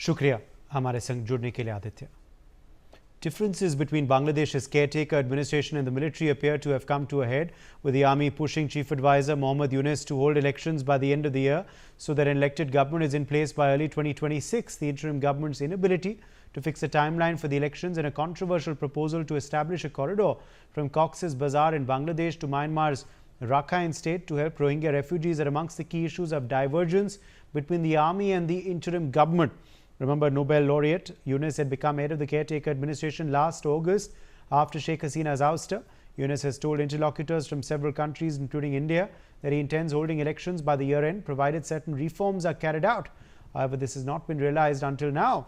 शुक्रिया हमारे संग जुड़ने के लिए Aditya. Differences between Bangladesh's caretaker administration and the military appear to have come to a head, with the army pushing Chief Advisor Muhammad Yunus to hold elections by the end of the year so that an elected government is in place by early 2026. The interim government's inability to fix a timeline for the elections and a controversial proposal to establish a corridor from Cox's Bazar in Bangladesh to Myanmar's Rakhine state to help Rohingya refugees are amongst the key issues of divergence between the army and the interim government. Remember, Nobel Laureate Yunus had become head of the caretaker administration last August after Sheikh Hasina's ouster. Yunus has told interlocutors from several countries, including India, that he intends holding elections by the year end, provided certain reforms are carried out. However, this has not been realized until now.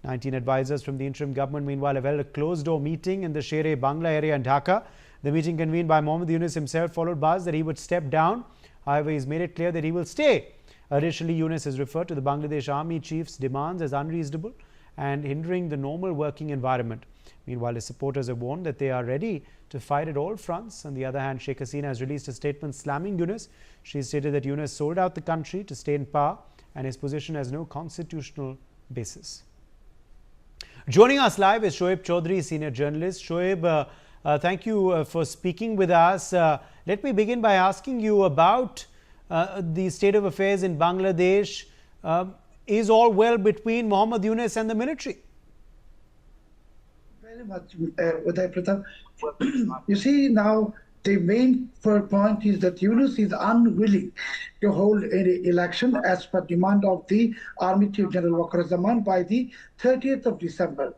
19 advisors from the interim government, meanwhile, have held a closed-door meeting in the Sher-e-Bangla area in Dhaka. The meeting, convened by Muhammad Yunus himself, followed buzz that he would step down. However, he's made it clear that he will stay. Additionally, Yunus has referred to the Bangladesh Army chief's demands as unreasonable and hindering the normal working environment. Meanwhile, his supporters have warned that they are ready to fight at all fronts. On the other hand, Sheikh Hasina has released a statement slamming Yunus. She stated that Yunus sold out the country to stay in power and his position has no constitutional basis. Joining us live is Shoaib Choudhury, senior journalist. Shoaib, thank you for speaking with us. Let me begin by asking you about the state of affairs in Bangladesh. Is all well between Muhammad Yunus and the military? Very much, Uday Pratap. You see, now the main point is that Yunus is unwilling to hold any election as per demand of the Army Chief General Wakar by the 30th of December.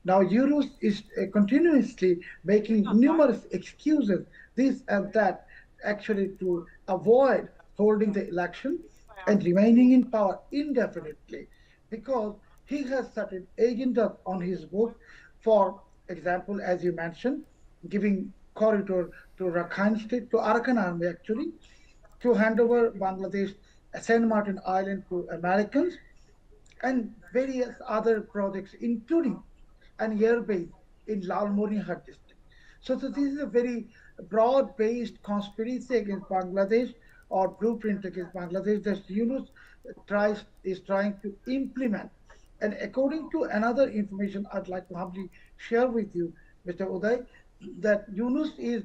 Now, Yunus is continuously making numerous excuses, this and that, actually to avoid holding the election and remaining in power indefinitely, because he has certain agendas on his book. For example, as you mentioned, giving corridor to Rakhine state, to Arakan army actually, to hand over Bangladesh, Saint Martin Island to Americans, and various other projects, including an air base in Lalmonihar district. So this is a very broad-based conspiracy against Bangladesh, or blueprint against Bangladesh, that Yunus is trying to implement. And according to another information I'd like to humbly share with you, Mr. Uday, that Yunus is,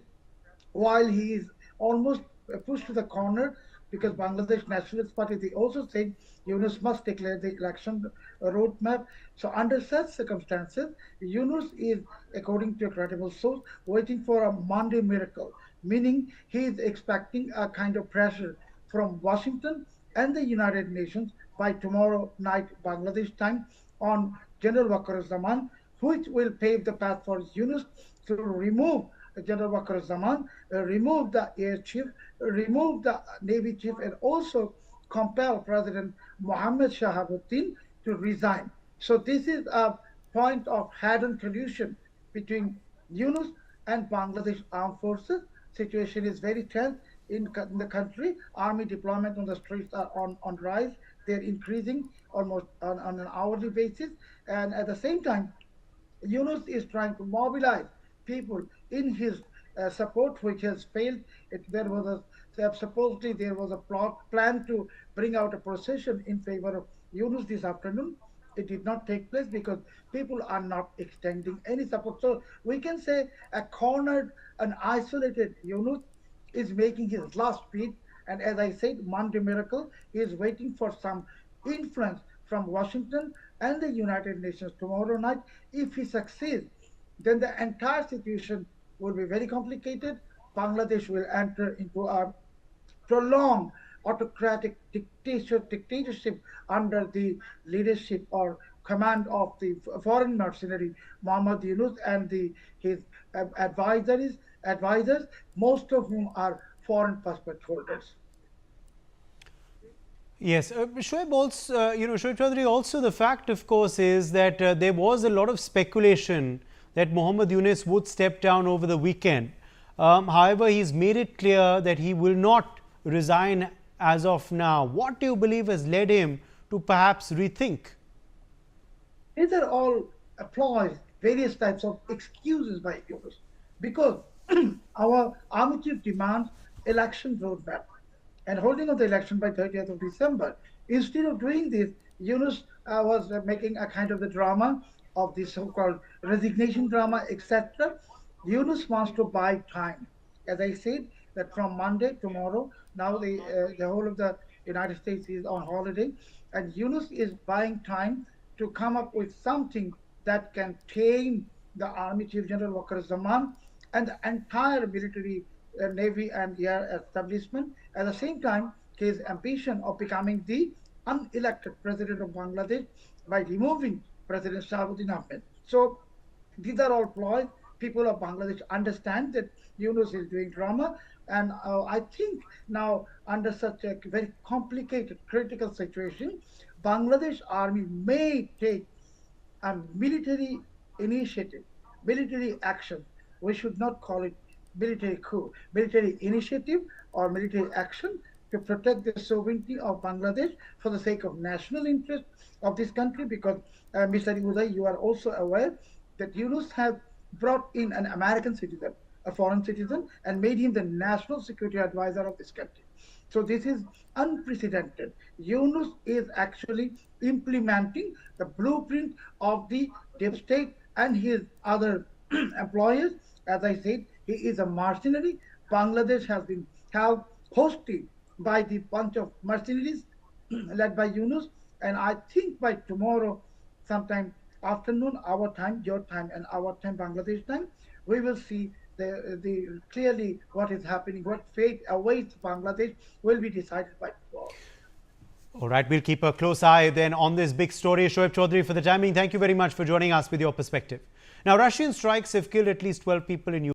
while he is almost pushed to the corner, because Bangladesh Nationalist Party, they also said Yunus must declare the election roadmap. So under such circumstances, Yunus is, according to a credible source, waiting for a Monday miracle, meaning he is expecting a kind of pressure from Washington and the United Nations by tomorrow night Bangladesh time on General Wakar, which will pave the path for Yunus to remove General Wakar, remove the air chief, remove the Navy chief, and also compel President Mohammed Shahabuddin to resign. So this is a point of head-on collusion between Yunus and Bangladesh armed forces. Situation is very tense in the country. Army deployment on the streets are on rise. They're increasing almost on an hourly basis. And at the same time, Yunus is trying to mobilize people in his support, which has failed. Supposedly there was a plan to bring out a procession in favor of Yunus this afternoon. It did not take place because people are not extending any support. So we can say a cornered, an isolated Yunus is making his last bid. And as I said, Monday miracle, he is waiting for some influence from Washington and the United Nations tomorrow night. If he succeeds, then the entire situation will be very complicated. Bangladesh will enter into a prolonged autocratic dictatorship under the leadership or command of the foreign mercenary Muhammad Yunus and his advisors, most of whom are foreign passport holders. Yes, Shoaib also, Shoaib Choudhury, also the fact, of course, is that there was a lot of speculation that Muhammad Yunus would step down over the weekend. However, he's made it clear that he will not resign as of now. What do you believe has led him to perhaps rethink? These are all applause, various types of excuses by Yunus, because our army chief demands election roadmap and holding of the election by 30th of December. Instead of doing this, Yunus was making a kind of the drama of the so-called resignation drama, etc. Yunus wants to buy time. As I said, that from Monday, tomorrow, now the whole of the United States is on holiday, and Yunus is buying time to come up with something that can tame the Army Chief General Waqar Zaman and the entire military, navy and air establishment. At the same time, his ambition of becoming the unelected president of Bangladesh by removing President Shahabuddin Ahmed. So these are all ploys. People of Bangladesh understand that Yunus is doing drama, and I think now under such a very complicated, critical situation, Bangladesh army may take a military initiative, military action. We should not call it military coup, military initiative or military action to protect the sovereignty of Bangladesh for the sake of national interest of this country. Because, Mr. Uday, you are also aware that Yunus have brought in an American citizen, a foreign citizen, and made him the national security advisor of this country. So this is unprecedented. Yunus is actually implementing the blueprint of the deep state and his other employers. As I said, he is a mercenary. Bangladesh has been held hostage by the bunch of mercenaries led by Yunus. And I think by tomorrow, sometime afternoon, our time, your time, and our time, Bangladesh time, we will see the clearly what is happening, what fate awaits Bangladesh will be decided by tomorrow. All right, we'll keep a close eye then on this big story. Shoaib Choudhury, for the timing, thank you very much for joining us with your perspective. Now, Russian strikes have killed at least 12 people in